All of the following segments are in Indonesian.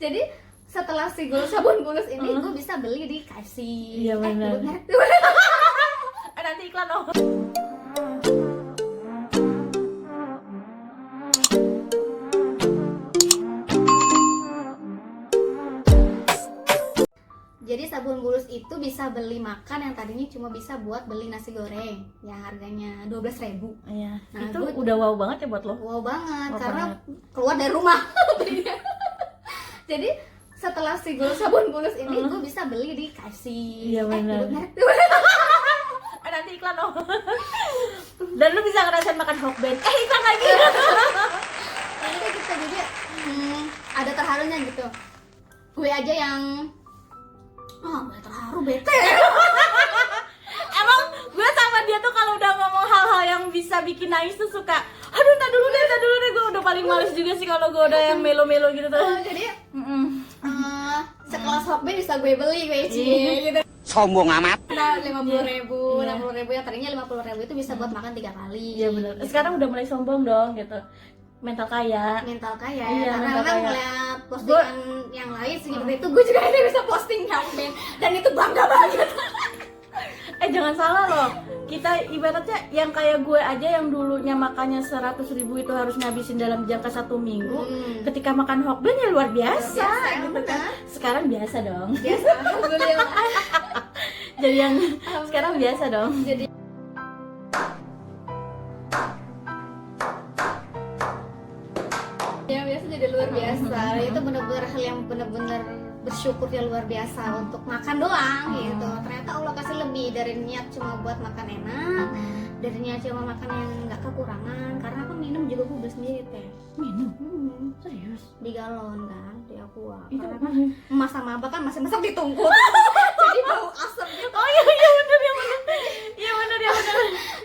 Jadi setelah si sabun bulus ini gue bisa beli di KFC. Iya benar. Nanti iklan dong. Jadi sabun bulus itu bisa beli makan yang tadinya cuma bisa buat beli nasi goreng yang harganya 12.000. Iya. Nah, itu udah wow banget ya buat lo. Wow banget Wow karena banget. keluar dari rumah. Jadi setelah si sabun bulus ini gue bisa beli di KFC. Iya benar. Nanti iklan dong. Dan lu bisa ngerasain makan hokben. Iklan lagi. Jadi kayak gitu, jadi ada terharunya gitu. Gue aja yang mulai terharu bete. Emang gue sama dia tuh kalau udah ngomong hal-hal yang bisa bikin nangis tuh suka aduh tak dulu deh gue udah paling males juga sih kalau gue udah yang melo-melo gitu tuh. Jadi sekelas hokben bisa gue beli gue gitu. Sombong amat. Nah, 50.000, Iya. 60.000 yang tadinya 50.000 itu bisa buat makan 3 kali. Iya benar. Sekarang udah mulai sombong dong gitu. Mental kaya. Mental kaya Iya, ya, karena mental memang kaya. ngeliat postingan yang lain seperti itu, gue juga akhirnya bisa posting hokben dan itu bangga banget. Jangan salah loh. Kita ibaratnya yang kayak gue aja yang dulunya makannya 100.000 itu harus ngabisin dalam jangka 1 minggu. Ketika makan hokben ya luar biasa, Biasa, gitu kan. Sekarang biasa dong. Biasa, alhamdulillah. Jadi yang sekarang biasa dong. Jadi ya biasa jadi luar biasa. Itu benar-benar hal yang benar-benar bersyukurnya luar biasa untuk makan doang gitu. Ternyata Allah kasih lebih dari niat cuma buat makan enak, dari niat cuma makan yang nggak kekurangan. Karena aku minum juga gue beli sendiri teh. Minum Hmm, serius. di galon kan, di aqua. Itu Karena kan emas sama abah kan masih masak di tungku. Jadi bau asap gitu. Oh iya benar ya benar. Iya benar ya benar.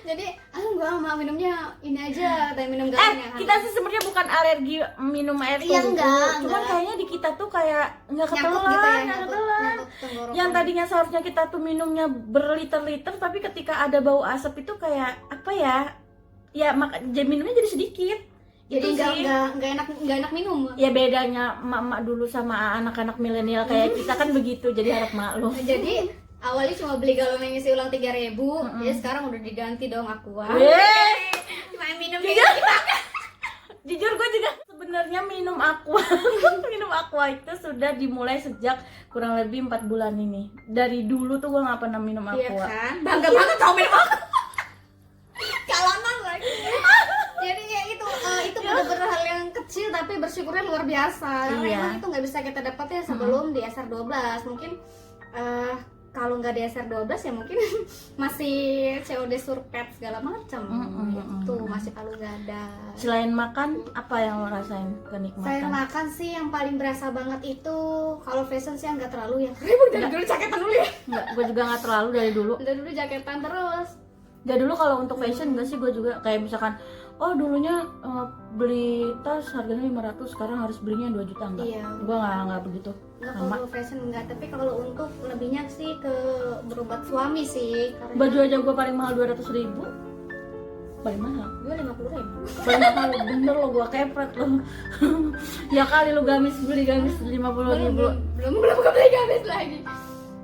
Jadi gue mau minumnya ini aja, tapi minum galon yang Kita sih sebenarnya bukan alergi minum air Iya, tungku. enggak. Cuman kayaknya di kita tuh kayak nggak nyangkut ketelan, gitu ya, nggak nyangkut ketelan. tenggorokan. Yang tadinya seharusnya kita tuh minumnya berliter-liter, tapi ketika ada bau asap itu kayak apa ya? Ya minumnya jadi sedikit. Jadi Itu sih. nggak enak minum. Ya bedanya emak-emak dulu sama anak-anak milenial kayak kita kan begitu, jadi harap maklum. Jadi awalnya cuma beli galon yang isi ulang 3.000, ya sekarang udah diganti dong aqua. Yeay. Cuma minum Jujur, jujur gue juga sebenarnya minum aqua. Minum aqua itu sudah dimulai sejak kurang lebih 4 bulan ini. Dari dulu tuh gue nggak pernah minum Iya aqua. kan? Bangga banget tau minum aqua. Galonan lagi. Jadi ya itu benar-benar hal yang kecil tapi bersyukurnya luar biasa. Karena Iya. emang itu nggak bisa kita dapatnya sebelum di SR12. Mungkin kalau nggak di SR12 ya mungkin masih COD surpet segala macam. Itu masih palu gada. Selain makan, apa yang lo rasain Saya kenikmatan? makan sih yang paling berasa banget itu kalau fashion sih nggak terlalu ya. Karena dari dulu jaketan dulu ya. Enggak, gue juga nggak terlalu dari dulu. Dari dulu jaketan terus. Dari dulu kalau untuk fashion enggak sih, gue juga kayak misalkan dulunya beli tas harganya 500, sekarang harus belinya 2 juta enggak. Iya. Gue nggak begitu. Nggak Sama. kalau fashion enggak, tapi kalau untuk lebihnya sih ke berobat suami sih. Karena Baju aja gue paling mahal 200.000. Paling mahal. gue 50.000. Paling mahal bener lo, gue kepret lo. Ya kali lo beli gamis 50.000. belum beli gamis lagi.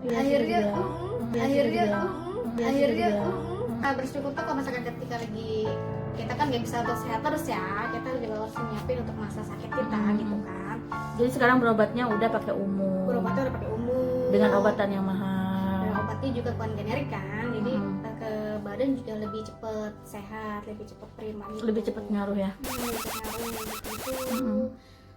Iya sih, Akhirnya dia bilang. Iya sih, akhirnya dia bilang. Iya sih, dia bilang. bersyukur tuh kalau misalkan ketika lagi kita kan nggak bisa untuk sehat terus ya, kita juga harus nyiapin untuk masa sakit kita gitu kan. Jadi sekarang berobatnya udah pakai umum. Berobatnya udah pakai umum Dengan obatan yang dan mahal. obatnya juga bukan generik kan, jadi ke badan juga lebih cepet sehat, lebih cepet prima gitu. Lebih cepet ngaruh ya. Lebih cepet ngaruh gitu.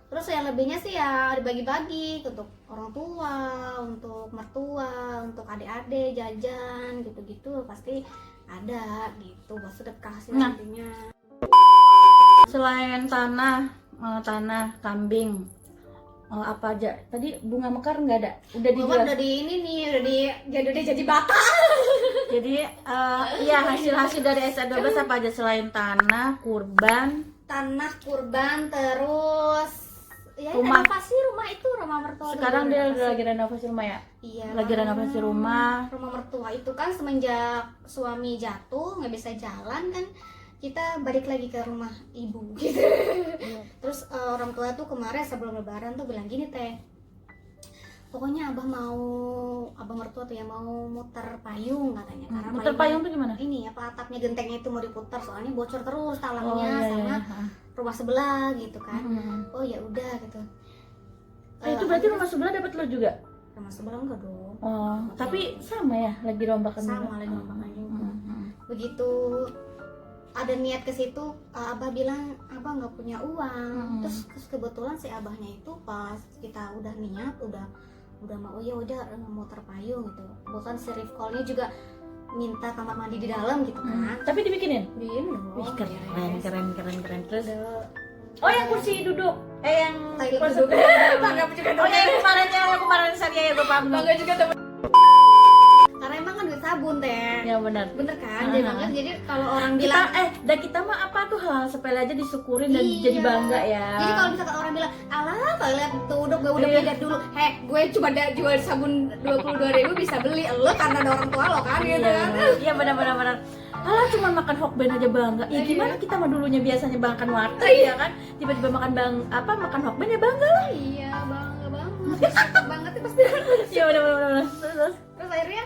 Terus yang lebihnya sih ya dibagi-bagi untuk orang tua, untuk mertua, untuk adik-adik jajan gitu-gitu pasti ada gitu buat sedekah sih Nah. nantinya. Selain tanah kambing, apa aja? Tadi bunga mekar nggak ada? Udah Gua dijual. udah di ini nih, udah jadi bata. Jadi iya hasil dari SR12 apa aja selain tanah, kurban, Tanah kurban terus ya Rumah. renovasi rumah itu rumah mertua. sekarang dulu dia renovasi. lagi renovasi rumah ya? Iya, Lagi renovasi rumah. Rumah mertua itu kan semenjak suami jatuh nggak bisa jalan kan, kita balik lagi ke rumah ibu gitu. Terus orang tua tuh kemarin sebelum lebaran tuh bilang gini teh, pokoknya abah mertua tuh ya mau muter payung katanya. Karena Muter payung tuh gimana? ini apa atapnya gentengnya itu mau diputar soalnya bocor terus talangnya Oh, iya, sama iya. rumah sebelah gitu kan. Oh ya udah gitu. Itu berarti rumah sebelah dapat lo juga? Rumah sebelah enggak dong. Oh, tapi sama ya lagi rombakan juga? Sama lagi rombakan juga. Begitu ada niat ke situ, abah bilang abah nggak punya uang. Terus kebetulan si abahnya itu pas kita udah niat, udah mau, ya udah mau terpayung gitu. Kebetulan si Rifkolnya juga minta kamar mandi di dalam gitu kan. Tapi dibikinin? Bikin Wih, dong. keren. Terus? Ada Oh, yang kursi duduk. Yang toilet kursi duduk. Bangga juga. Oh, yang kemarin Saria ya gue paham. Bangga juga teman. karena emang kan duit sabun teh. Ya benar. Bener kan? Jadi kalau orang bilang Dan kita mah apa tuh hal sepele aja disyukurin dan iya. jadi bangga ya. Jadi kalau misalkan orang bilang, alah toilet tuh udah pindah dulu. Gue cuma jual sabun 22.000 bisa beli lo karena ada orang tua lo kan gitu kan. Iya benar. Alah cuma makan hokben aja bangga. Ya gimana kita mah dulunya biasanya makan warteg ya kan. Tiba-tiba makan makan hokben ya bangga lah. Iya, bangga banget. Suka banget ya pasti. Iya benar. Terus Terus akhirnya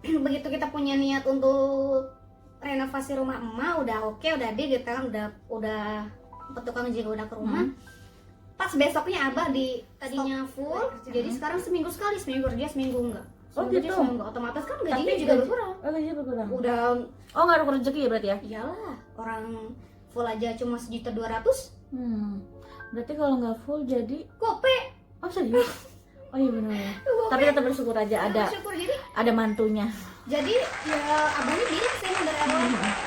begitu kita punya niat untuk renovasi rumah emak udah oke, udah deh gitu kan, udah petukang juga udah ke rumah. Pas besoknya abah tadinya full, jadi sekarang seminggu sekali, seminggu kerja seminggu enggak. Oh, Seminggu gitu? kerja, seminggu enggak. Otomatis kan gajinya Tapi juga berkurang. Oh gajinya berkurang. Udah Ngaruh rezeki ya berarti ya? iyalah, orang full aja cuma 1.200.000. Berarti kalau nggak full jadi Gope. oh serius? Oh iya benar. Tapi tetap bersyukur aja Bersyukur ada mantunya. jadi ya abangnya bilang sih dari awal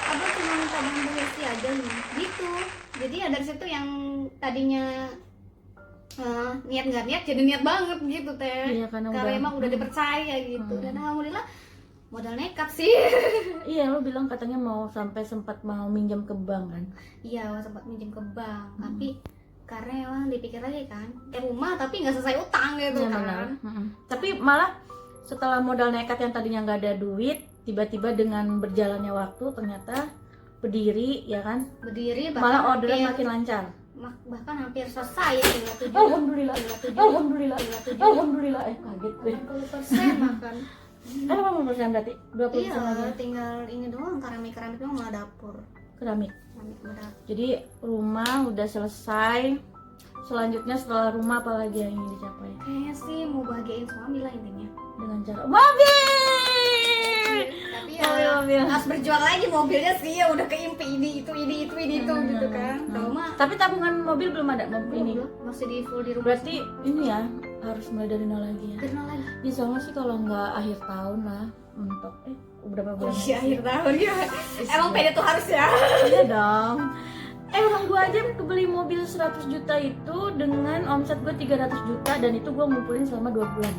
abang cuma minta bantu Hesti aja nih gitu. Jadi ya dari situ yang tadinya niat nggak niat jadi niat banget gitu teh. Iya, karena emang udah dipercaya gitu. Dan alhamdulillah modal nekat sih. Iya, lo bilang katanya mau sempat mau minjam ke bank kan? Iya, sempat minjem ke bank tapi karena emang dipikir lagi kan rumah tapi nggak selesai utang gitu Iya, kan. benar. Tapi malah setelah modal nekat yang tadinya nggak ada duit, tiba-tiba dengan berjalannya waktu ternyata berdiri ya kan? Berdiri Malah orderan makin lancar. bahkan hampir selesai ya, tinggal 7. Alhamdulillah. Alhamdulillah. Kaget gue. 80% makan. 80% berarti 20% Iya, lagi. tinggal ini doang, keramik doang malah dapur. Keramik. Keramik sama dapur. Jadi rumah udah selesai. Selanjutnya setelah rumah apalagi yang ingin dicapai? Kayaknya sih mau bahagiain suami lah intinya. Dengan cara mobil. Tapi ya Mobil. harus berjuang lagi mobilnya sih ya udah keimpi ini itu gitu kan. Kalau mah Tapi tabungan mobil belum ada ini. belum, masih di full di rumah. Berarti ini ya harus mulai dari nol lagi ya. Karena lagi. Insya Allah sih kalau nggak akhir tahun lah untuk berapa bulan? Iya akhir tahun ya. Emang pede tuh harus ya. Iya dong. Orang gua aja beli mobil 100 juta itu dengan omset gua 300 juta dan itu gua ngumpulin selama 2 bulan.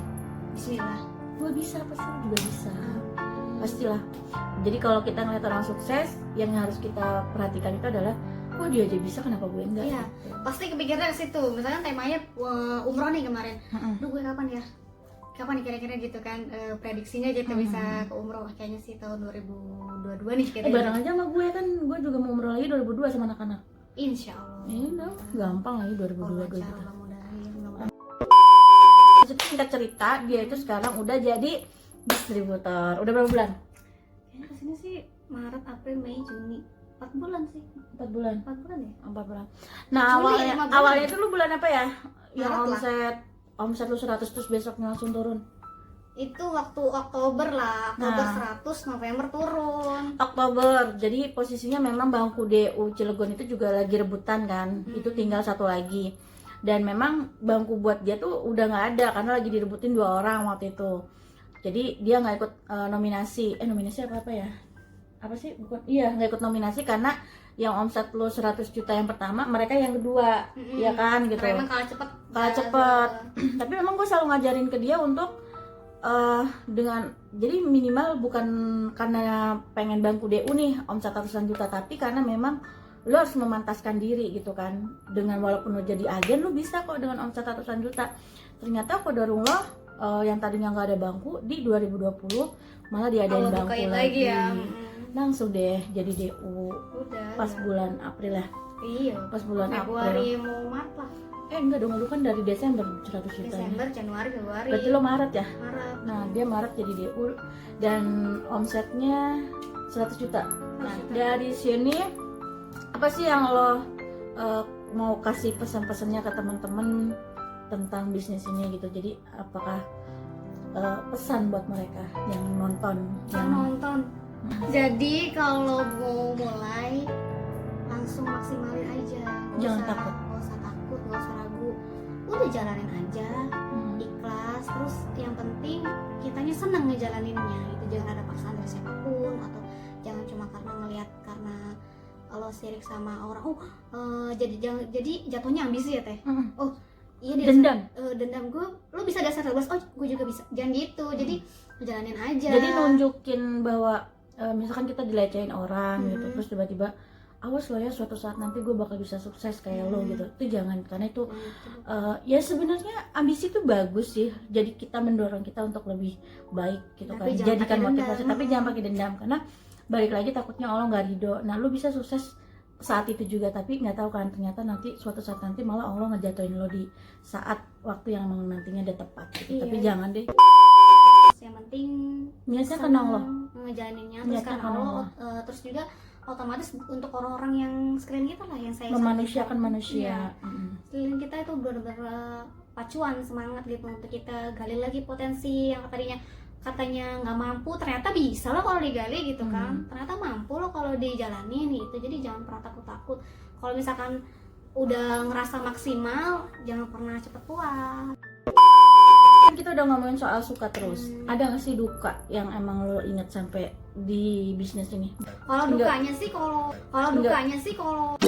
Bismillah. Gua bisa, pasti lu juga bisa. Pastilah. Jadi kalau kita ngeliat orang sukses, yang harus kita perhatikan itu adalah, wah dia aja bisa, kenapa gue enggak? Iya. Pasti kepikiran ke situ. Misalkan temanya umroh nih kemarin. Duh gue kapan ya? Kapan nih kira-kira gitu kan prediksinya gitu bisa ke umroh. Wah, kayaknya sih tahun 2022 nih kira-kira. Bareng aja sama gue kan, gue juga mau umroh lagi 2002 sama anak-anak. Insya Allah. Ini udah gampang lagi 2022 gitu. Singkat cerita, dia itu sekarang udah jadi distributor. Udah berapa bulan? Kayaknya kesini sih Maret, April, Mei, Juni 4 bulan sih. 4 bulan. 4 bulan ya? 4 bulan. Nah, Juli, awalnya 5 bulan. awalnya itu lu bulan apa ya? Yang Maret lah. omset lu 100 terus besoknya langsung turun. Itu waktu Oktober lah. Oktober Nah. 100, November turun. Oktober. Jadi posisinya memang bangku DU Cilegon itu juga lagi rebutan kan. Itu tinggal satu lagi. Dan memang bangku buat dia tuh udah nggak ada karena lagi direbutin 2 orang waktu itu. Jadi dia nggak ikut nominasi. Nominasi apa ya? Apa sih? Bukan. Iya, nggak ikut nominasi karena yang omset lo 100 juta yang pertama, mereka yang kedua, ya kan gitu. Karena emang kalah cepet. Kalah cepet. Tapi memang gue selalu ngajarin ke dia untuk dengan jadi minimal bukan karena pengen bangku DU nih omset ratusan juta, tapi karena memang lo harus memantaskan diri gitu kan. Dengan walaupun lo jadi agen, lo bisa kok dengan omset ratusan juta. Ternyata qadarullah yang tadinya nggak ada bangku di 2020 malah diadain Allah bangku bukain lagi. ya. langsung deh jadi DU Udah. pas ya. bulan April ya. Iya. Pas bulan Februari April. mau Maret lah. Enggak dong, lu kan dari Desember 100 juta. Desember, Januari, Februari. Berarti lo Maret ya? Maret. Nah, dia Maret jadi DU dan omsetnya 100 juta. Nah, 100 juta. dari sini apa sih yang lo mau kasih pesan-pesannya ke teman-teman tentang bisnis ini gitu? Jadi apakah pesan buat mereka yang nonton? Yang nonton. Jadi kalau mau mulai langsung maksimalin aja. Jangan takut. Nggak usah takut, nggak usah ragu. Udah jalanin aja, Hmm. ikhlas. Terus yang penting kitanya senang ngejalaninnya. Itu jangan ada paksaan dari siapapun atau jangan cuma karena ngelihat karena lo sirik sama orang. Jadi jatuhnya ambisi ya teh. Hmm. Oh iya dia Dendam. dendam gue, lo bisa dasar 12, oh gue juga bisa. Jangan gitu. Jadi jalanin aja. Jadi nunjukin bahwa misalkan kita dilecehin orang gitu, Hmm. terus tiba-tiba awas lo ya suatu saat nanti gue bakal bisa sukses kayak lo gitu. Itu jangan, karena itu ya sebenarnya ambisi itu bagus sih. Jadi kita mendorong kita untuk lebih baik gitu Tapi kan. jangan Jadikan pakai motivasi, dendam. tapi jangan pakai dendam karena balik lagi takutnya Allah nggak ridho. Nah lo bisa sukses saat itu juga, tapi nggak tahu kan ternyata nanti suatu saat nanti malah Allah ngejatuhin lo di saat waktu yang emang nantinya udah tepat gitu. Iya. Tapi jangan deh, yang penting niatnya senang karena Allah. ngejalaninnya, terus Niatnya karena karena Allah, terus juga otomatis untuk orang-orang yang sekeliling kita lah yang saya Memanusiakan sampaikan. manusia. Iya, Mm-mm. sekeliling kita itu benar-benar pacuan semangat gitu untuk kita gali lagi potensi yang katanya nggak mampu, ternyata bisa loh kalau digali gitu kan. Ternyata mampu loh kalau dijalanin gitu. Jadi jangan pernah takut-takut. Kalau misalkan udah ngerasa maksimal, jangan pernah cepet puas. Kan kita udah ngomongin soal suka terus. Ada nggak sih duka yang emang lo inget sampai di bisnis ini? Kalau Enggak. dukanya sih kalau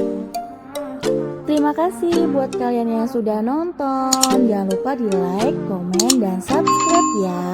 Terima kasih buat kalian yang sudah nonton. Jangan lupa di like, komen, dan subscribe ya.